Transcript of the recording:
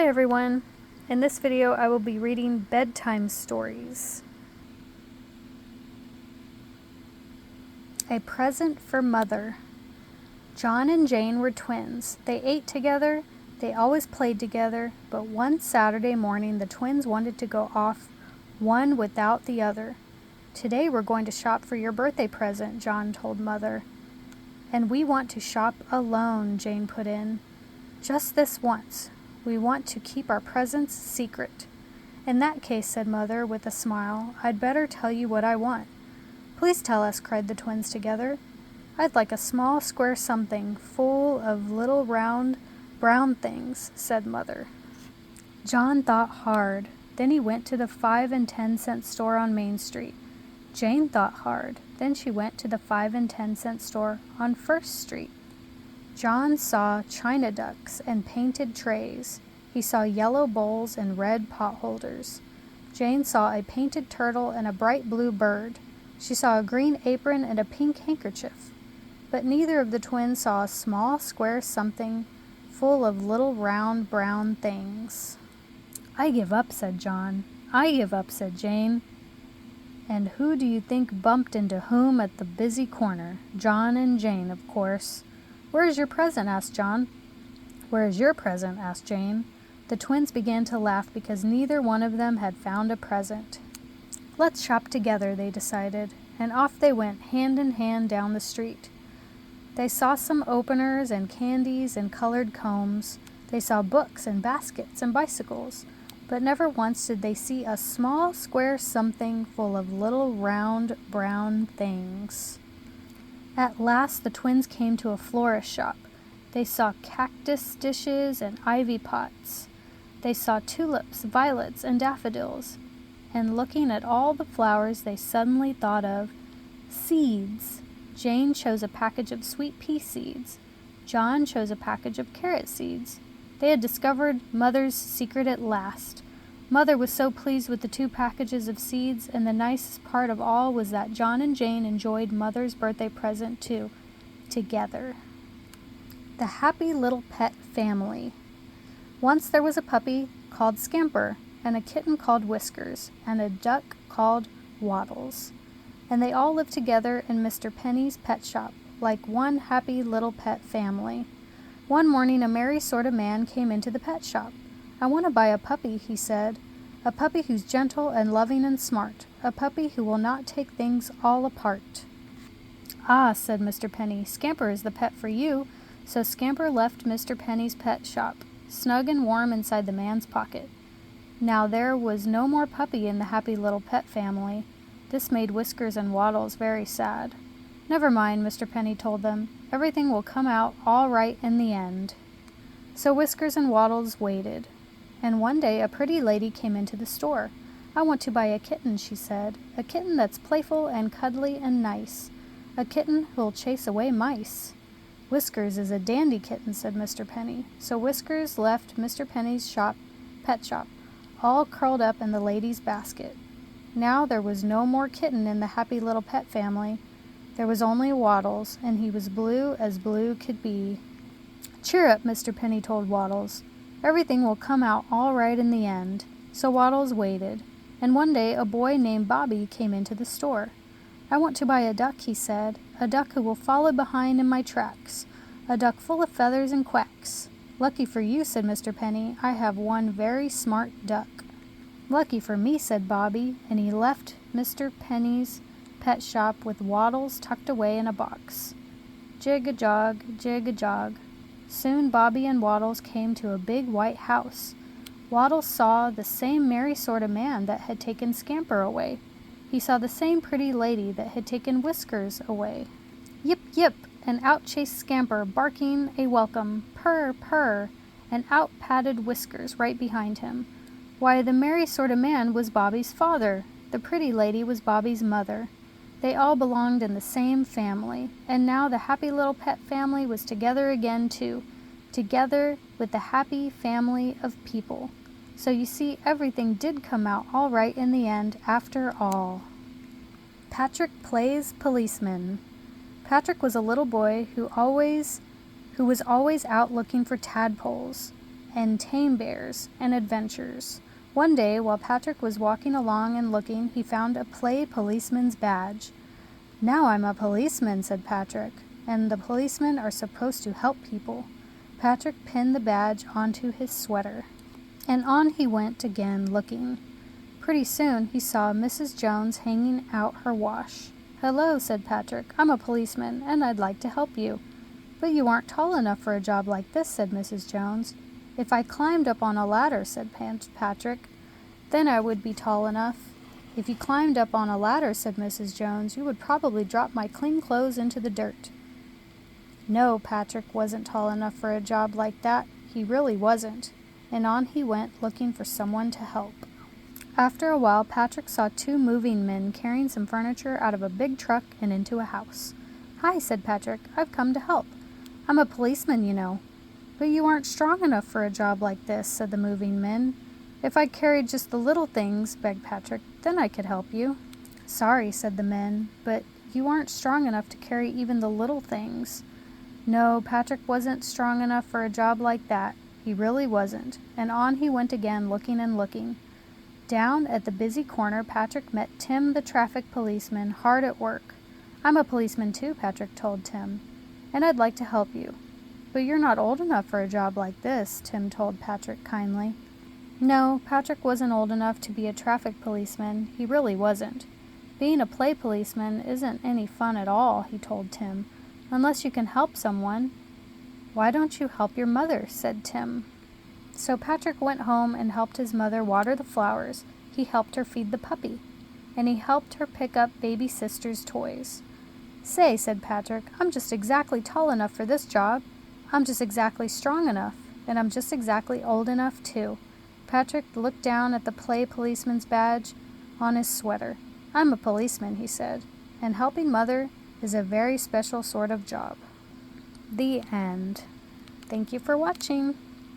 Hi everyone. In this video I will be reading bedtime stories. A Present for Mother. John and Jane were twins. They ate together, they always played together, but one Saturday morning the twins wanted to go off, one without the other. Today we're going to shop for your birthday present, John told Mother. And we want to shop alone, Jane put in. Just this once. We want to keep our presents secret. In that case, said Mother with a smile, I'd better tell you what I want. Please tell us, cried the twins together. I'd like a small square something full of little round brown things, said Mother. John thought hard. Then he went to the 5 and 10 cent store on Main Street. Jane thought hard. Then she went to the 5 and 10 cent store on First Street. John saw china ducks and painted trays. He saw yellow bowls and red pot holders. Jane saw a painted turtle and a bright blue bird. She saw a green apron and a pink handkerchief. But neither of the twins saw a small square something full of little round brown things. I give up, said John. I give up, said Jane. And who do you think bumped into whom at the busy corner? John and Jane, of course. Where is your present? Asked John. Where is your present? Asked Jane. The twins began to laugh because neither one of them had found a present. Let's shop together, they decided, and off they went, hand in hand down the street. They saw some openers and candies and colored combs. They saw books and baskets and bicycles, but never once did they see a small square something full of little round brown things. At last the twins came to a florist shop. They saw cactus dishes and ivy pots. They saw tulips, violets, and daffodils. And looking at all the flowers, they suddenly thought of seeds. Jane chose a package of sweet pea seeds. John chose a package of carrot seeds. They had discovered Mother's secret at last. Mother was so pleased with the 2 packages of seeds, and the nicest part of all was that John and Jane enjoyed Mother's birthday present too, together. The Happy Little Pet Family. Once there was a puppy called Scamper, and a kitten called Whiskers, and a duck called Waddles. And they all lived together in Mr. Penny's pet shop, like one happy little pet family. One morning a merry sort of man came into the pet shop. I want to buy a puppy, he said. A puppy who's gentle and loving and smart. A puppy who will not take things all apart. Ah, said Mr. Penny, Scamper is the pet for you. So Scamper left Mr. Penny's pet shop, snug and warm inside the man's pocket. Now there was no more puppy in the happy little pet family. This made Whiskers and Waddles very sad. Never mind, Mr. Penny told them. Everything will come out all right in the end. So Whiskers and Waddles waited. And one day a pretty lady came into the store. I want to buy a kitten, she said. A kitten that's playful and cuddly and nice. A kitten who'll chase away mice. Whiskers is a dandy kitten, said Mr. Penny. So Whiskers left Mr. Penny's pet shop, all curled up in the lady's basket. Now there was no more kitten in the happy little pet family. There was only Waddles, and he was blue as blue could be. Cheer up, Mr. Penny told Waddles. Everything will come out all right in the end. So Waddles waited, and one day a boy named Bobby came into the store. I want to buy a duck, he said, a duck who will follow behind in my tracks, a duck full of feathers and quacks. Lucky for you, said Mr. Penny, I have one very smart duck. Lucky for me, said Bobby, and he left Mr. Penny's pet shop with Waddles tucked away in a box. Jig-a-jog, jig-a-jog. Soon Bobby and Waddles came to a big white house. Waddles saw the same merry sort of man that had taken Scamper away. He saw the same pretty lady that had taken Whiskers away. Yip, yip, and out chased Scamper, barking a welcome, purr, purr, and out padded Whiskers right behind him. Why, the merry sort of man was Bobby's father. The pretty lady was Bobby's mother. They all belonged in the same family, and now the happy little pet family was together again too, together with the happy family of people. So you see, everything did come out all right in the end after all. Patrick plays policeman. Patrick was a little boy who was always out looking for tadpoles. and tame bears and adventures. One day, while Patrick was walking along and looking, he found a play policeman's badge. "Now I'm a policeman," said Patrick, "and the policemen are supposed to help people." Patrick pinned the badge onto his sweater, and on he went again looking. Pretty soon he saw Mrs. Jones hanging out her wash. "Hello," said Patrick. "I'm a policeman, and I'd like to help you." "But you aren't tall enough for a job like this," said Mrs. Jones. "If I climbed up on a ladder," said Patrick, "then I would be tall enough." "If you climbed up on a ladder," said Mrs. Jones, "you would probably drop my clean clothes into the dirt." No, Patrick wasn't tall enough for a job like that. He really wasn't. And on he went, looking for someone to help. After a while, Patrick saw two moving men carrying some furniture out of a big truck and into a house. "Hi," said Patrick. "I've come to help. I'm a policeman, you know." "But you aren't strong enough for a job like this," said the moving men. "If I carried just the little things," begged Patrick, "then I could help you." "Sorry," said the men, "but you aren't strong enough to carry even the little things." No, Patrick wasn't strong enough for a job like that. He really wasn't. And on he went again, looking and looking. Down at the busy corner, Patrick met Tim, the traffic policeman, hard at work. "I'm a policeman too," Patrick told Tim, "and I'd like to help you." "But you're not old enough for a job like this," Tim told Patrick kindly. No, Patrick wasn't old enough to be a traffic policeman. He really wasn't. "Being a play policeman isn't any fun at all," he told Tim, "unless you can help someone." "Why don't you help your mother?" said Tim. So Patrick went home and helped his mother water the flowers. He helped her feed the puppy, and he helped her pick up baby sister's toys. "Say," said Patrick, "I'm just exactly tall enough for this job. I'm just exactly strong enough, and I'm just exactly old enough too." Patrick looked down at the play policeman's badge on his sweater. "I'm a policeman," he said, "and helping mother is a very special sort of job." The end. Thank you for watching.